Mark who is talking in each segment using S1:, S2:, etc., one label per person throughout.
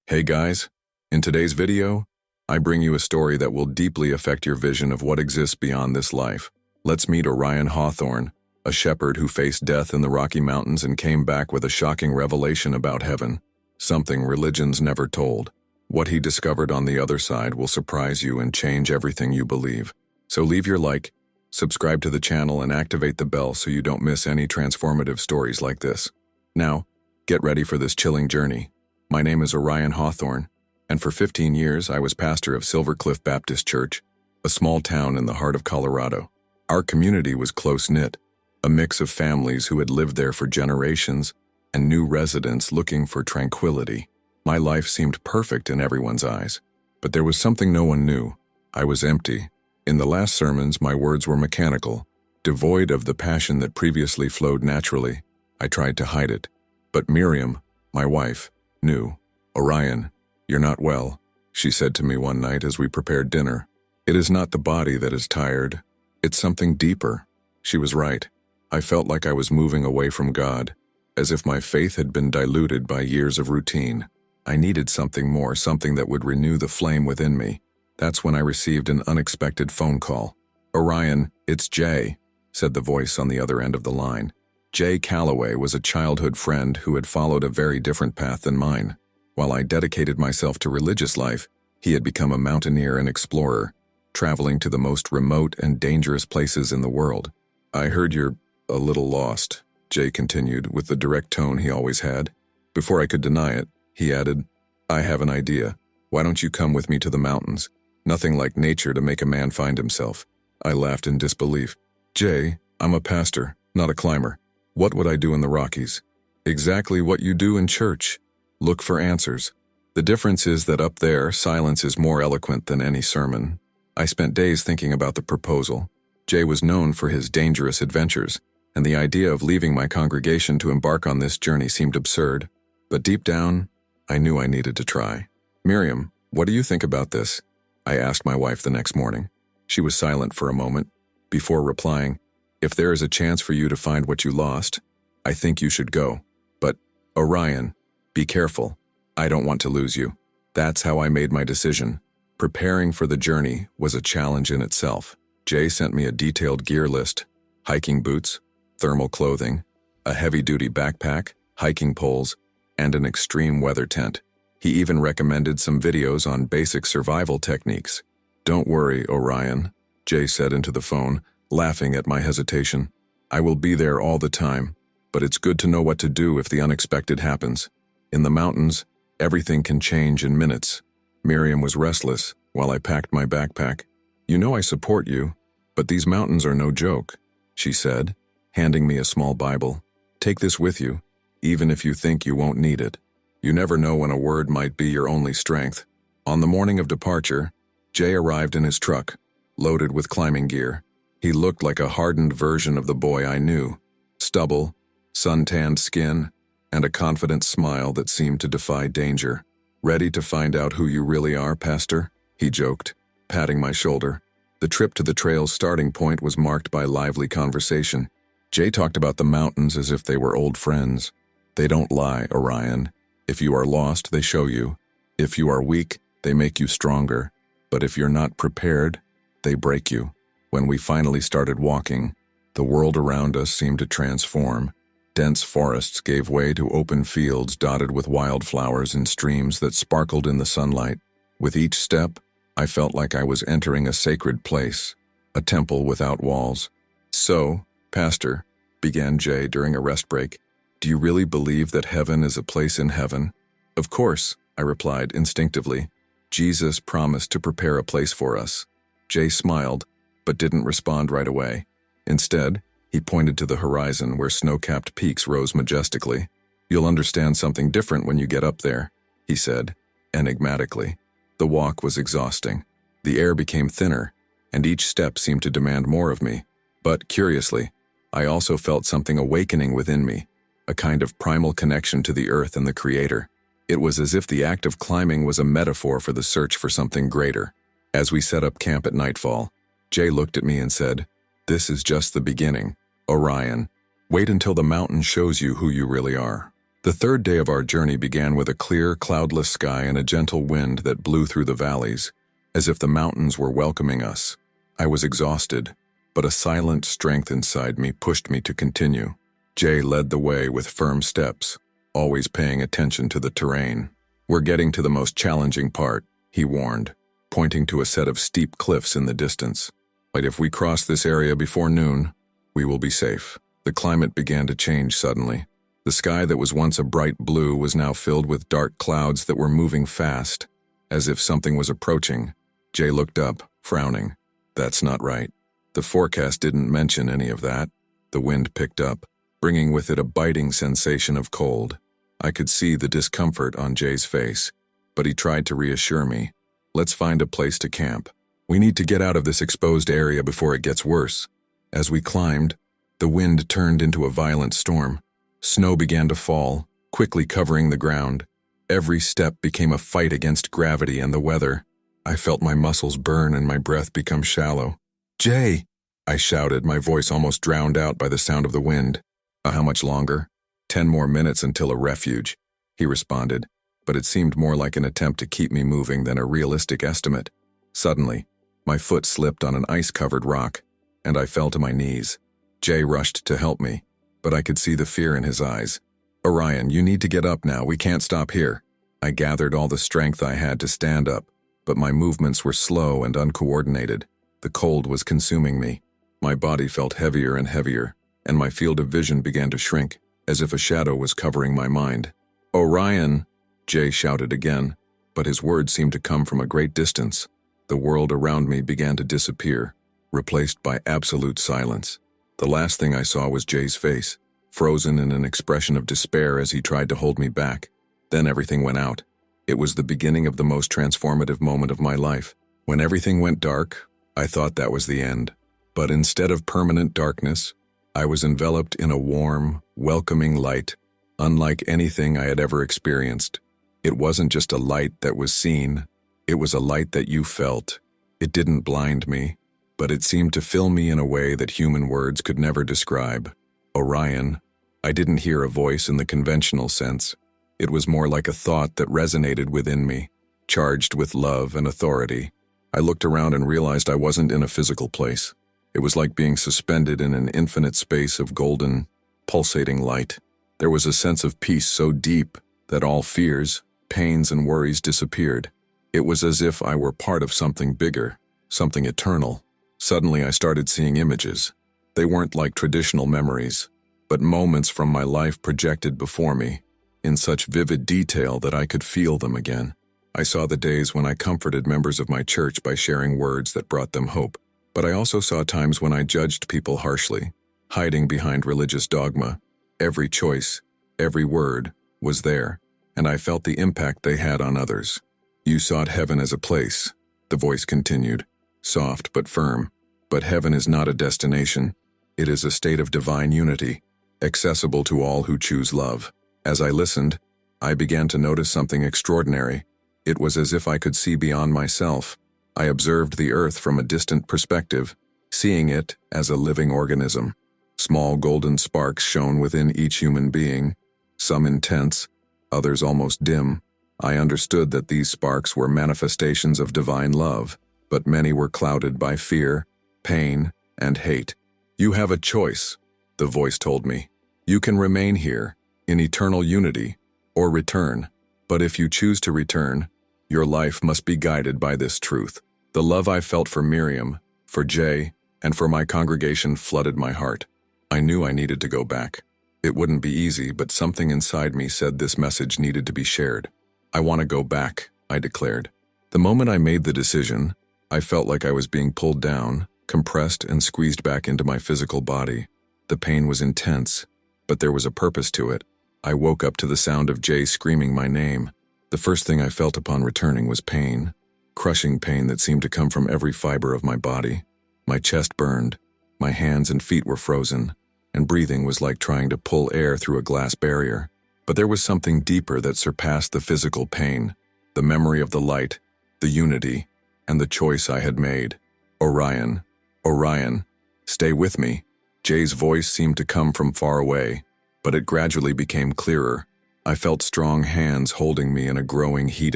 S1: Hey guys, in today's video, I bring you a story that will deeply affect your vision of what exists beyond this life. Let's meet Orion Hawthorne, a shepherd who faced death in the Rocky Mountains and came back with a shocking revelation about heaven, something religions never told. What he discovered on the other side will surprise you and change everything you believe. So leave your like, subscribe to the channel, and activate the bell so you don't miss any transformative stories like this. Now, get ready for this chilling journey. My name is Orion Hawthorne, and for 15 years I was pastor of Silver Cliff Baptist Church, a small town in the heart of Colorado. Our community was close-knit, a mix of families who had lived there for generations and new residents looking for tranquility. My life seemed perfect in everyone's eyes, but there was something no one knew. I was empty. In the last sermons, my words were mechanical, devoid of the passion that previously flowed naturally. I tried to hide it, but Miriam, my wife, knew. "Orion, you're not well," she said to me one night as we prepared dinner. "It is not the body that is tired. It's something deeper." She was right. I felt like I was moving away from God, as if my faith had been diluted by years of routine. I needed something more, something that would renew the flame within me. That's when I received an unexpected phone call. "Orion, it's Jay," said the voice on the other end of the line. Jay Calloway was a childhood friend who had followed a very different path than mine. While I dedicated myself to religious life, he had become a mountaineer and explorer, traveling to the most remote and dangerous places in the world. "I heard you're a little lost," Jay continued with the direct tone he always had. Before I could deny it, he added, "I have an idea. Why don't you come with me to the mountains? Nothing like nature to make a man find himself." I laughed in disbelief. "Jay, I'm a pastor, not a climber. What would I do in the Rockies?" "Exactly what you do in church. Look for answers. The difference is that up there, silence is more eloquent than any sermon." I spent days thinking about the proposal. Jay was known for his dangerous adventures, and the idea of leaving my congregation to embark on this journey seemed absurd. But deep down, I knew I needed to try. "Miriam, what do you think about this?" I asked my wife the next morning. She was silent for a moment, before replying, "If there is a chance for you to find what you lost, I think you should go. But, Orion, be careful. I don't want to lose you." That's how I made my decision. Preparing for the journey was a challenge in itself. Jay sent me a detailed gear list: hiking boots, thermal clothing, a heavy-duty backpack, hiking poles, and an extreme weather tent. He even recommended some videos on basic survival techniques. "Don't worry, Orion," Jay said into the phone, laughing at my hesitation. "I will be there all the time, but it's good to know what to do if the unexpected happens. In the mountains, everything can change in minutes." Miriam was restless while I packed my backpack. "You know I support you, but these mountains are no joke," she said, handing me a small Bible. "Take this with you, even if you think you won't need it. You never know when a word might be your only strength." On the morning of departure, Jay arrived in his truck, loaded with climbing gear. He looked like a hardened version of the boy I knew. Stubble, sun-tanned skin, and a confident smile that seemed to defy danger. "Ready to find out who you really are, Pastor?" he joked, patting my shoulder. The trip to the trail's starting point was marked by lively conversation. Jay talked about the mountains as if they were old friends. "They don't lie, Orion. If you are lost, they show you. If you are weak, they make you stronger. But if you're not prepared, they break you." When we finally started walking, the world around us seemed to transform. Dense forests gave way to open fields dotted with wildflowers and streams that sparkled in the sunlight. With each step, I felt like I was entering a sacred place, a temple without walls. "So, Pastor," began Jay during a rest break, "do you really believe that heaven is a place in heaven?" "Of course," I replied instinctively. "Jesus promised to prepare a place for us." Jay smiled, but didn't respond right away. Instead, he pointed to the horizon where snow-capped peaks rose majestically. "You'll understand something different when you get up there," he said, enigmatically. The walk was exhausting. The air became thinner, and each step seemed to demand more of me. But, curiously, I also felt something awakening within me, a kind of primal connection to the earth and the Creator. It was as if the act of climbing was a metaphor for the search for something greater. As we set up camp at nightfall, Jay looked at me and said, "This is just the beginning, Orion. Wait until the mountain shows you who you really are." The third day of our journey began with a clear, cloudless sky and a gentle wind that blew through the valleys, as if the mountains were welcoming us. I was exhausted, but a silent strength inside me pushed me to continue. Jay led the way with firm steps, always paying attention to the terrain. "We're getting to the most challenging part," he warned, pointing to a set of steep cliffs in the distance. "But if we cross this area before noon, we will be safe." The climate began to change suddenly. The sky that was once a bright blue was now filled with dark clouds that were moving fast, as if something was approaching. Jay looked up, frowning. "That's not right." The forecast didn't mention any of that. The wind picked up, bringing with it a biting sensation of cold. I could see the discomfort on Jay's face, but he tried to reassure me. "Let's find a place to camp. We need to get out of this exposed area before it gets worse." As we climbed, the wind turned into a violent storm. Snow began to fall, quickly covering the ground. Every step became a fight against gravity and the weather. I felt my muscles burn and my breath become shallow. "Jay!" I shouted, my voice almost drowned out by the sound of the wind. How much longer?" 10 more minutes until a refuge," he responded, but it seemed more like an attempt to keep me moving than a realistic estimate. Suddenly, my foot slipped on an ice-covered rock, and I fell to my knees. Jay rushed to help me, but I could see the fear in his eyes. "Orion, you need to get up now. We can't stop here." I gathered all the strength I had to stand up, but my movements were slow and uncoordinated. The cold was consuming me. My body felt heavier and heavier, and my field of vision began to shrink, as if a shadow was covering my mind. "Orion!" Jay shouted again, but his words seemed to come from a great distance. The world around me began to disappear, replaced by absolute silence. The last thing I saw was Jay's face, frozen in an expression of despair as he tried to hold me back. Then everything went out. It was the beginning of the most transformative moment of my life. When everything went dark, I thought that was the end. But instead of permanent darkness, I was enveloped in a warm, welcoming light, unlike anything I had ever experienced. It wasn't just a light that was seen, it was a light that you felt. It didn't blind me, but it seemed to fill me in a way that human words could never describe. Orion. I didn't hear a voice in the conventional sense. It was more like a thought that resonated within me, charged with love and authority. I looked around and realized I wasn't in a physical place. It was like being suspended in an infinite space of golden, pulsating light. There was a sense of peace so deep that all fears, pains, and worries disappeared. It was as if I were part of something bigger, something eternal. Suddenly I started seeing images. They weren't like traditional memories, but moments from my life projected before me, in such vivid detail that I could feel them again. I saw the days when I comforted members of my church by sharing words that brought them hope. But I also saw times when I judged people harshly, hiding behind religious dogma. Every choice, every word, was there, and I felt the impact they had on others. "You sought heaven as a place," the voice continued, soft but firm. "But heaven is not a destination. It is a state of divine unity, accessible to all who choose love." As I listened, I began to notice something extraordinary. It was as if I could see beyond myself. I observed the earth from a distant perspective, seeing it as a living organism. Small golden sparks shone within each human being, some intense, others almost dim. I understood that these sparks were manifestations of divine love, but many were clouded by fear, pain, and hate. "You have a choice," the voice told me. "You can remain here, in eternal unity, or return. But if you choose to return, your life must be guided by this truth." The love I felt for Miriam, for Jay, and for my congregation flooded my heart. I knew I needed to go back. It wouldn't be easy, but something inside me said this message needed to be shared. "I want to go back," I declared. The moment I made the decision, I felt like I was being pulled down, compressed and squeezed back into my physical body. The pain was intense, but there was a purpose to it. I woke up to the sound of Jay screaming my name. The first thing I felt upon returning was pain. Crushing pain that seemed to come from every fiber of my body. My chest burned, my hands and feet were frozen, and breathing was like trying to pull air through a glass barrier. But there was something deeper that surpassed the physical pain, the memory of the light, the unity, and the choice I had made. "Orion, Orion, stay with me." Jay's voice seemed to come from far away, but it gradually became clearer. I felt strong hands holding me and a growing heat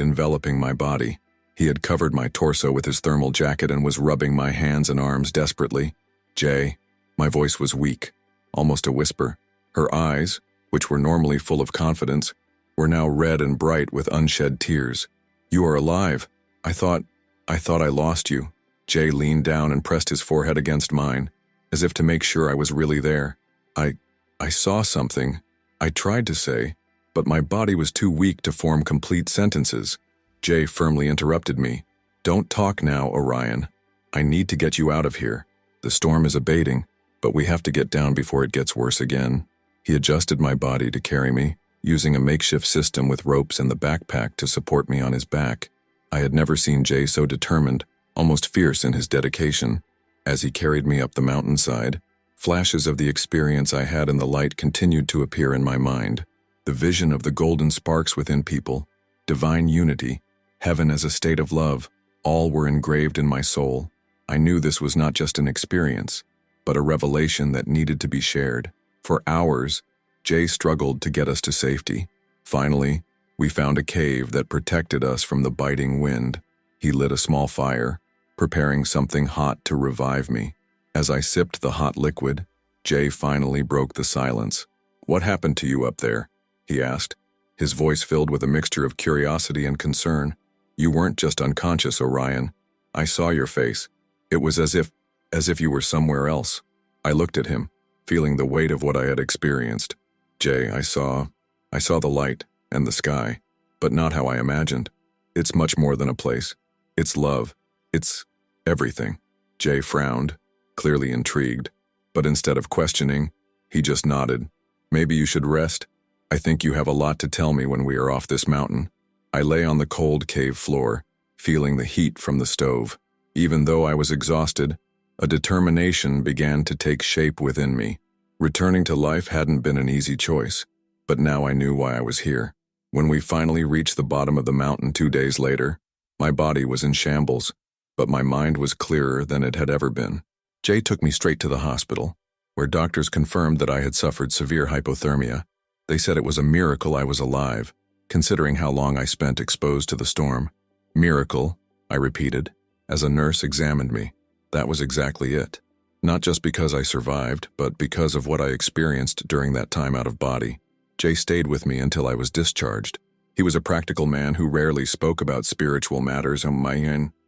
S1: enveloping my body. He had covered my torso with his thermal jacket and was rubbing my hands and arms desperately. "Jay." My voice was weak, almost a whisper. Her eyes, which were normally full of confidence, were now red and bright with unshed tears. "You are alive. I thought I lost you." Jay leaned down and pressed his forehead against mine, as if to make sure I was really there. I saw something," I tried to say, but my body was too weak to form complete sentences. Jay firmly interrupted me. "Don't talk now, Orion. I need to get you out of here. The storm is abating, but we have to get down before it gets worse again." He adjusted my body to carry me, using a makeshift system with ropes and the backpack to support me on his back. I had never seen Jay so determined, almost fierce in his dedication. As he carried me up the mountainside, flashes of the experience I had in the light continued to appear in my mind. The vision of the golden sparks within people, divine unity, heaven as a state of love, all were engraved in my soul. I knew this was not just an experience, but a revelation that needed to be shared. For hours, Jay struggled to get us to safety. Finally, we found a cave that protected us from the biting wind. He lit a small fire, preparing something hot to revive me. As I sipped the hot liquid, Jay finally broke the silence. "What happened to you up there?" he asked, his voice filled with a mixture of curiosity and concern. "You weren't just unconscious, Orion. I saw your face. It was as if you were somewhere else." I looked at him, feeling the weight of what I had experienced. "Jay, I saw the light and the sky, but not how I imagined. It's much more than a place. It's love. It's everything." Jay frowned, clearly intrigued, but instead of questioning, he just nodded. "Maybe you should rest. I think you have a lot to tell me when we are off this mountain." I lay on the cold cave floor, feeling the heat from the stove. Even though I was exhausted, a determination began to take shape within me. Returning to life hadn't been an easy choice, but now I knew why I was here. When we finally reached the bottom of the mountain 2 days later, my body was in shambles, but my mind was clearer than it had ever been. Jay took me straight to the hospital, where doctors confirmed that I had suffered severe hypothermia. They said it was a miracle I was alive, considering how long I spent exposed to the storm. "Miracle," I repeated, as a nurse examined me. That was exactly it. Not just because I survived, but because of what I experienced during that time out of body. Jay stayed with me until I was discharged. He was a practical man who rarely spoke about spiritual matters,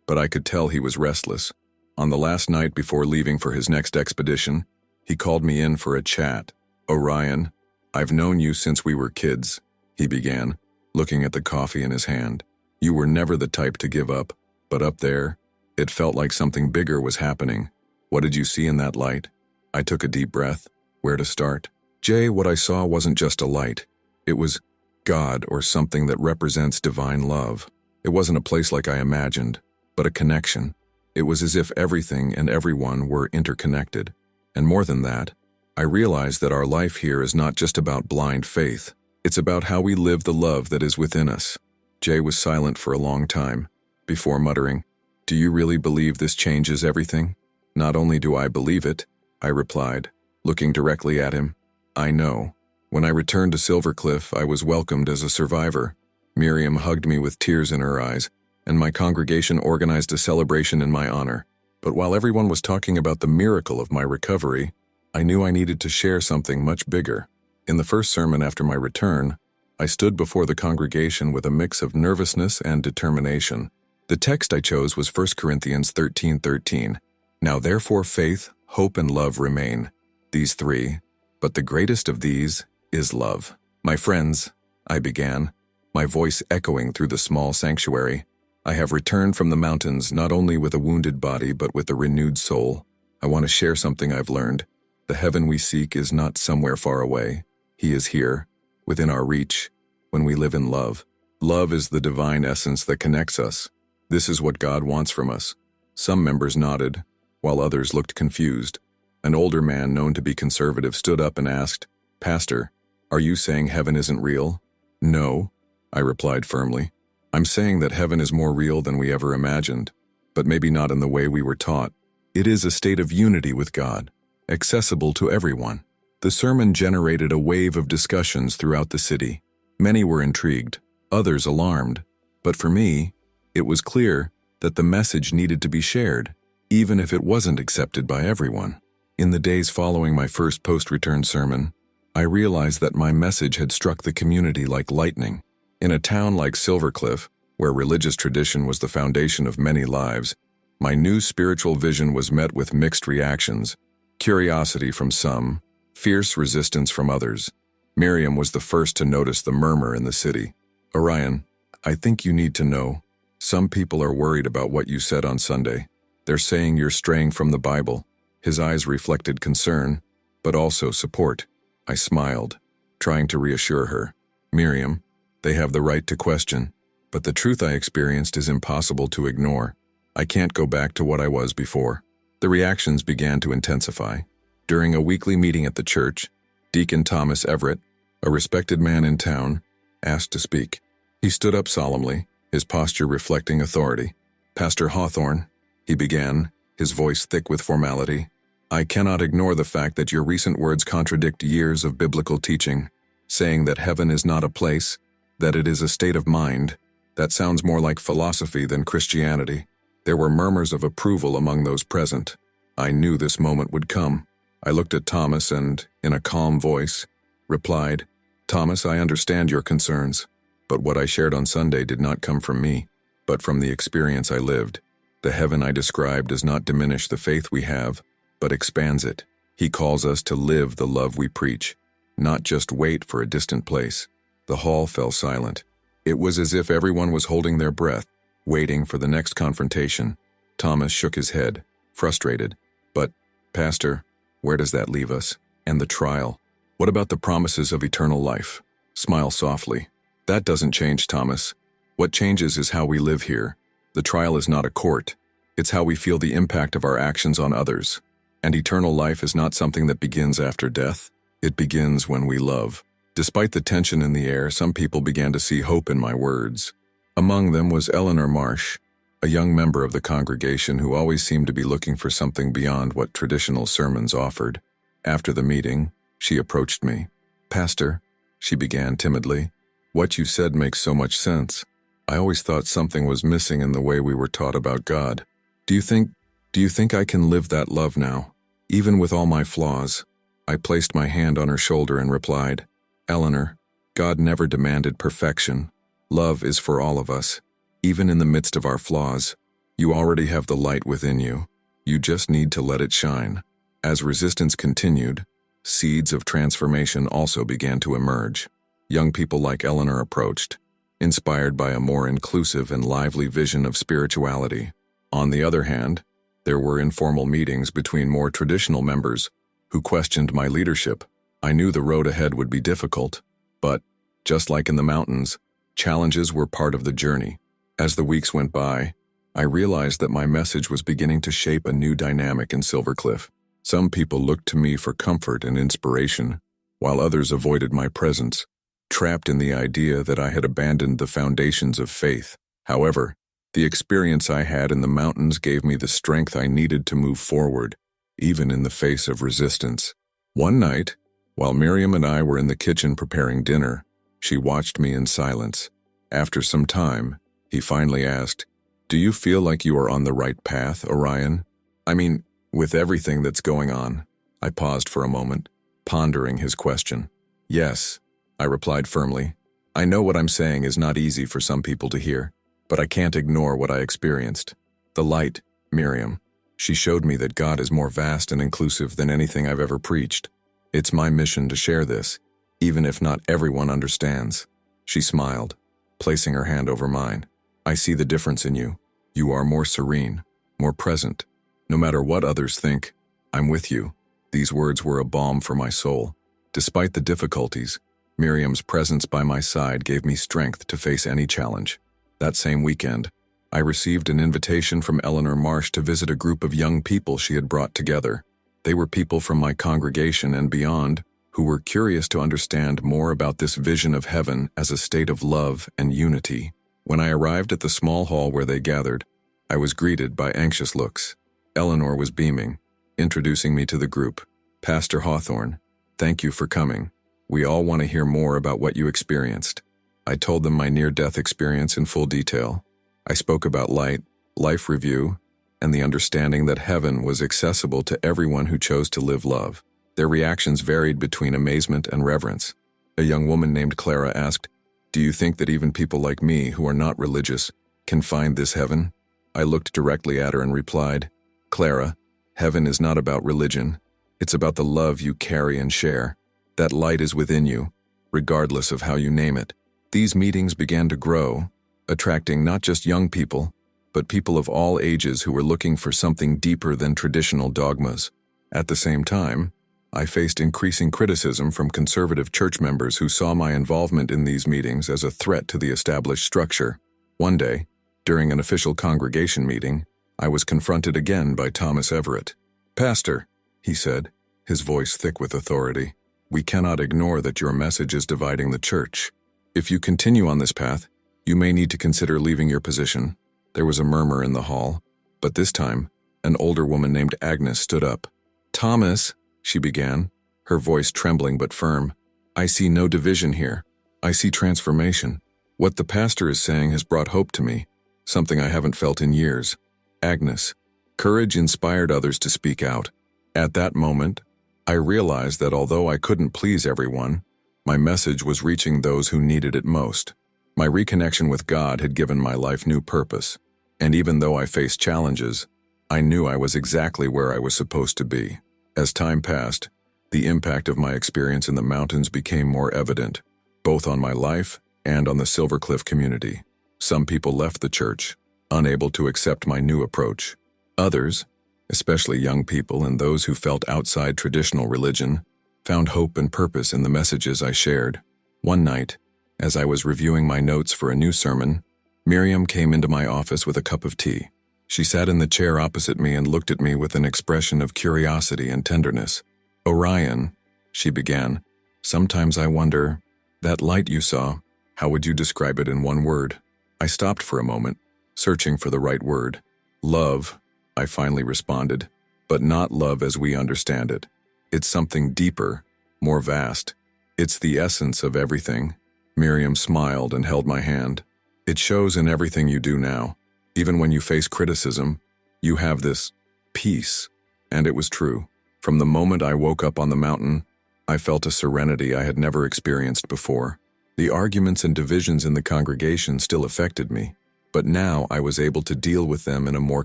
S1: but I could tell he was restless. On the last night before leaving for his next expedition, he called me in for a chat. "Orion, I've known you since we were kids," he began, looking at the coffee in his hand. "You were never the type to give up, but up there, it felt like something bigger was happening. What did you see in that light?" I took a deep breath. Where to start? "Jay, what I saw wasn't just a light. It was God, or something that represents divine love. It wasn't a place like I imagined, but a connection. It was as if everything and everyone were interconnected. And more than that, I realized that our life here is not just about blind faith. It's about how we live the love that is within us." Jay was silent for a long time, before muttering, "Do you really believe this changes everything?" "Not only do I believe it," I replied, looking directly at him. "I know. When I returned to Silvercliff, I was welcomed as a survivor. Miriam hugged me with tears in her eyes, and my congregation organized a celebration in my honor. But while everyone was talking about the miracle of my recovery, I knew I needed to share something much bigger. In the first sermon after my return, I stood before the congregation with a mix of nervousness and determination. The text I chose was 1 Corinthians 13:13. "Now therefore faith, hope, and love remain, these three, but the greatest of these is love." "My friends," I began, my voice echoing through the small sanctuary, "I have returned from the mountains not only with a wounded body but with a renewed soul. I want to share something I've learned. The heaven we seek is not somewhere far away. He is here, within our reach, when we live in love. Love is the divine essence that connects us. This is what God wants from us." Some members nodded, while others looked confused. An older man known to be conservative stood up and asked, "Pastor, are you saying heaven isn't real?" "No," I replied firmly. "I'm saying that heaven is more real than we ever imagined, but maybe not in the way we were taught. It is a state of unity with God, accessible to everyone." The sermon generated a wave of discussions throughout the city. Many were intrigued, others alarmed, but for me, it was clear that the message needed to be shared, even if it wasn't accepted by everyone. In the days following my first post-return sermon, I realized that my message had struck the community like lightning. In a town like Silvercliff, where religious tradition was the foundation of many lives, my new spiritual vision was met with mixed reactions, curiosity from some, fierce resistance from others. Miriam was the first to notice the murmur in the city. "Orion, I think you need to know. Some people are worried about what you said on Sunday. They're saying you're straying from the Bible." His eyes reflected concern, but also support. I smiled, trying to reassure her. "Miriam, they have the right to question, but the truth I experienced is impossible to ignore. I can't go back to what I was before." The reactions began to intensify. During a weekly meeting at the church, Deacon Thomas Everett, a respected man in town, asked to speak. He stood up solemnly, his posture reflecting authority. "Pastor Hawthorne," he began, his voice thick with formality, "I cannot ignore the fact that your recent words contradict years of biblical teaching, saying that heaven is not a place, that it is a state of mind. That sounds more like philosophy than Christianity." There were murmurs of approval among those present. I knew this moment would come. I looked at Thomas and, in a calm voice, replied, "Thomas, I understand your concerns, but what I shared on Sunday did not come from me, but from the experience I lived. The heaven I described does not diminish the faith we have, but expands it. He calls us to live the love we preach, not just wait for a distant place." The hall fell silent. It was as if everyone was holding their breath, waiting for the next confrontation. Thomas shook his head, frustrated. "But, Pastor, where does that leave us? And the trial? What about the promises of eternal life?" Smile softly. "That doesn't change, Thomas. What changes is how we live here. The trial is not a court. It's how we feel the impact of our actions on others. And eternal life is not something that begins after death. It begins when we love." Despite the tension in the air, some people began to see hope in my words. Among them was Eleanor Marsh, a young member of the congregation who always seemed to be looking for something beyond what traditional sermons offered. After the meeting, she approached me. "Pastor," she began timidly, "what you said makes so much sense. I always thought something was missing in the way we were taught about God. Do you think I can live that love now, even with all my flaws?" I placed my hand on her shoulder and replied, "Eleanor, God never demanded perfection. Love is for all of us, even in the midst of our flaws. You already have the light within you. You just need to let it shine." As resistance continued, seeds of transformation also began to emerge. Young people like Eleanor approached, inspired by a more inclusive and lively vision of spirituality. On the other hand, there were informal meetings between more traditional members who questioned my leadership. I knew the road ahead would be difficult, but, just like in the mountains, challenges were part of the journey. As the weeks went by, I realized that my message was beginning to shape a new dynamic in Silvercliff. Some people looked to me for comfort and inspiration, while others avoided my presence, trapped in the idea that I had abandoned the foundations of faith. However, the experience I had in the mountains gave me the strength I needed to move forward, even in the face of resistance. One night, while Miriam and I were in the kitchen preparing dinner, she watched me in silence. After some time, he finally asked, "Do you feel like you are on the right path, Orion? I mean, with everything that's going on." I paused for a moment, pondering his question. "Yes," I replied firmly. "I know what I'm saying is not easy for some people to hear, but I can't ignore what I experienced. The light, Miriam. She showed me that God is more vast and inclusive than anything I've ever preached. It's my mission to share this, even if not everyone understands." She smiled, placing her hand over mine. "I see the difference in you. You are more serene, more present. No matter what others think, I'm with you." These words were a balm for my soul. Despite the difficulties, Miriam's presence by my side gave me strength to face any challenge. That same weekend, I received an invitation from Eleanor Marsh to visit a group of young people she had brought together. They were people from my congregation and beyond who were curious to understand more about this vision of heaven as a state of love and unity. When I arrived at the small hall where they gathered, I was greeted by anxious looks. Eleanor was beaming, introducing me to the group. "Pastor Hawthorne, thank you for coming. We all want to hear more about what you experienced." I told them my near-death experience in full detail. I spoke about light, life review, and the understanding that heaven was accessible to everyone who chose to live love. Their reactions varied between amazement and reverence. A young woman named Clara asked, "Do you think that even people like me, who are not religious, can find this heaven?" I looked directly at her and replied, "Clara, heaven is not about religion. It's about the love you carry and share. That light is within you, regardless of how you name it." These meetings began to grow, attracting not just young people, but people of all ages who were looking for something deeper than traditional dogmas. At the same time, I faced increasing criticism from conservative church members who saw my involvement in these meetings as a threat to the established structure. One day, during an official congregation meeting, I was confronted again by Thomas Everett. "Pastor," he said, his voice thick with authority, "we cannot ignore that your message is dividing the church. If you continue on this path, you may need to consider leaving your position." There was a murmur in the hall, but this time, an older woman named Agnes stood up. "Thomas," she began, her voice trembling but firm, "I see no division here. I see transformation. What the pastor is saying has brought hope to me, something I haven't felt in years." Agnes. Courage inspired others to speak out. At that moment, I realized that although I couldn't please everyone, my message was reaching those who needed it most. My reconnection with God had given my life new purpose, and even though I faced challenges, I knew I was exactly where I was supposed to be. As time passed, the impact of my experience in the mountains became more evident, both on my life and on the Silver Cliff community. Some people left the church, unable to accept my new approach. Others, especially young people and those who felt outside traditional religion, found hope and purpose in the messages I shared. One night, as I was reviewing my notes for a new sermon, Miriam came into my office with a cup of tea. She sat in the chair opposite me and looked at me with an expression of curiosity and tenderness. "Orion," she began, "sometimes I wonder, that light you saw, how would you describe it in one word?" I stopped for a moment, searching for the right word. "Love," I finally responded, "but not love as we understand it. It's something deeper, more vast. It's the essence of everything." Miriam smiled and held my hand. "It shows in everything you do now. Even when you face criticism, you have this peace." And it was true. From the moment I woke up on the mountain, I felt a serenity I had never experienced before. The arguments and divisions in the congregation still affected me, but now I was able to deal with them in a more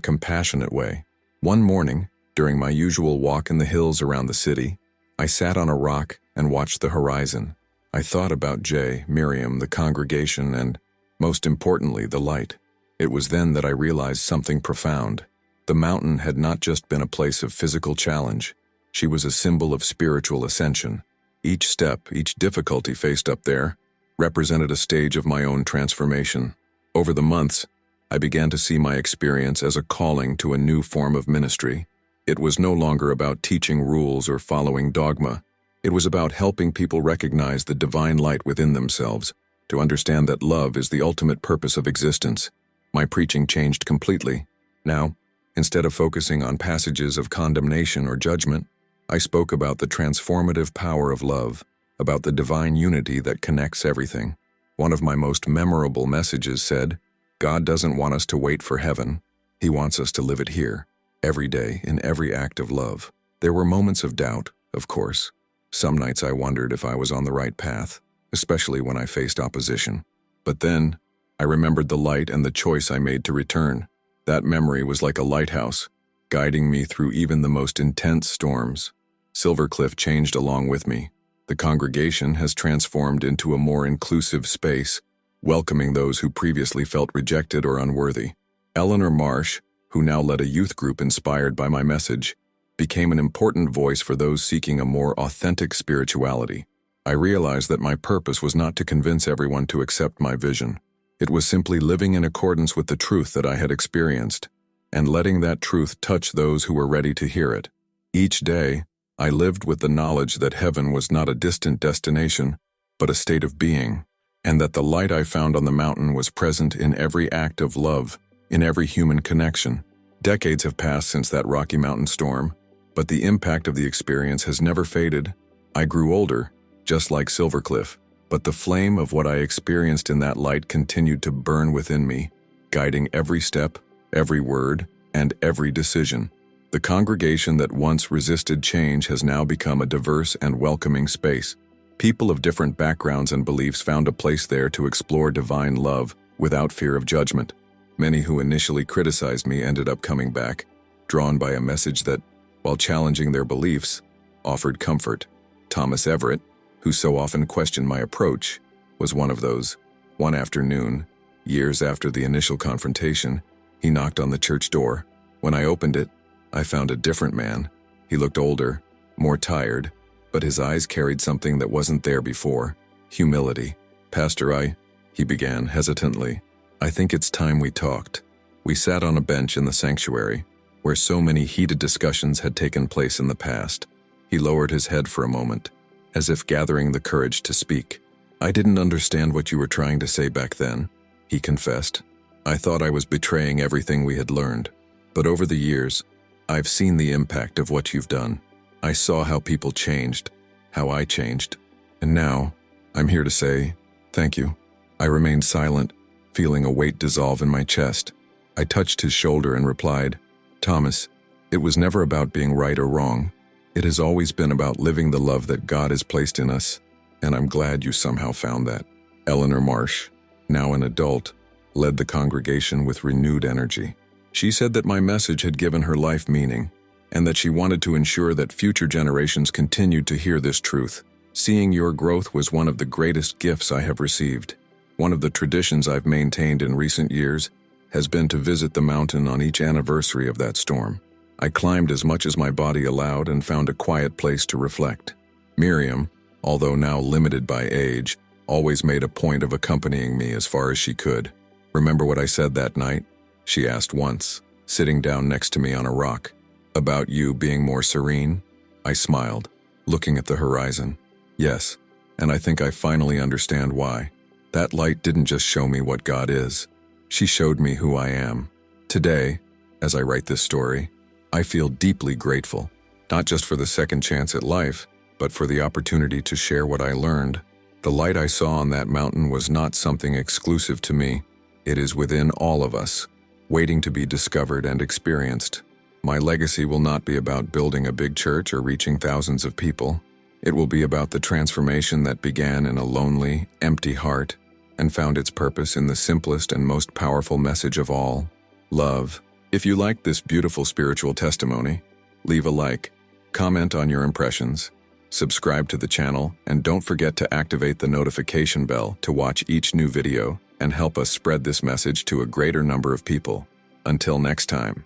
S1: compassionate way. One morning, during my usual walk in the hills around the city, I sat on a rock and watched the horizon. I thought about Jay, Miriam, the congregation, and, most importantly, the light. It was then that I realized something profound. The mountain had not just been a place of physical challenge. She was a symbol of spiritual ascension. Each step, each difficulty faced up there, represented a stage of my own transformation. Over the months, I began to see my experience as a calling to a new form of ministry. It was no longer about teaching rules or following dogma. It was about helping people recognize the divine light within themselves, to understand that love is the ultimate purpose of existence. My preaching changed completely. Now, instead of focusing on passages of condemnation or judgment, I spoke about the transformative power of love, about the divine unity that connects everything. One of my most memorable messages said, "God doesn't want us to wait for heaven. He wants us to live it here, every day, in every act of love." There were moments of doubt, of course. Some nights I wondered if I was on the right path, especially when I faced opposition. But then, I remembered the light and the choice I made to return. That memory was like a lighthouse, guiding me through even the most intense storms. Silver Cliff changed along with me. The congregation has transformed into a more inclusive space, welcoming those who previously felt rejected or unworthy. Eleanor Marsh, who now led a youth group inspired by my message, became an important voice for those seeking a more authentic spirituality. I realized that my purpose was not to convince everyone to accept my vision. It was simply living in accordance with the truth that I had experienced, and letting that truth touch those who were ready to hear it. Each day, I lived with the knowledge that heaven was not a distant destination, but a state of being, and that the light I found on the mountain was present in every act of love, in every human connection. Decades have passed since that Rocky Mountain storm, but the impact of the experience has never faded. I grew older, just like Silver Cliff, But the flame of what I experienced in that light continued to burn within me, guiding every step, every word, and every decision. The congregation that once resisted change has now become a diverse and welcoming space. People of different backgrounds and beliefs found a place there to explore divine love without fear of judgment. Many who initially criticized me ended up coming back, drawn by a message that, while challenging their beliefs, offered comfort. Thomas Everett, who so often questioned my approach, was one of those. One afternoon, years after the initial confrontation, he knocked on the church door. When I opened it, I found a different man. He looked older, more tired, but his eyes carried something that wasn't there before: humility. "Pastor, he began hesitantly. "I think it's time we talked." We sat on a bench in the sanctuary, where so many heated discussions had taken place in the past. He lowered his head for a moment, as if gathering the courage to speak. "I didn't understand what you were trying to say back then," he confessed. "I thought I was betraying everything we had learned. But over the years, I've seen the impact of what you've done. I saw how people changed, how I changed. And now, I'm here to say, thank you." I remained silent, feeling a weight dissolve in my chest. I touched his shoulder and replied, "Thomas, it was never about being right or wrong. It has always been about living the love that God has placed in us, and I'm glad you somehow found that." Eleanor Marsh, now an adult, led the congregation with renewed energy. She said that my message had given her life meaning, and that she wanted to ensure that future generations continued to hear this truth. "Seeing your growth was one of the greatest gifts I have received. One of the traditions I've maintained in recent years has been to visit the mountain on each anniversary of that storm. I climbed as much as my body allowed and found a quiet place to reflect. Miriam, although now limited by age, always made a point of accompanying me as far as she could. Remember what I said that night?" she asked once, sitting down next to me on a rock. "About you being more serene?" I smiled, looking at the horizon. "Yes, and I think I finally understand why. That light didn't just show me what God is. She showed me who I am. Today, as I write this story, I feel deeply grateful, not just for the second chance at life, but for the opportunity to share what I learned. The light I saw on that mountain was not something exclusive to me. It is within all of us, waiting to be discovered and experienced. My legacy will not be about building a big church or reaching thousands of people. It will be about the transformation that began in a lonely, empty heart and found its purpose in the simplest and most powerful message of all: love. If you liked this beautiful spiritual testimony, leave a like, comment on your impressions, subscribe to the channel, and don't forget to activate the notification bell to watch each new video and help us spread this message to a greater number of people. Until next time.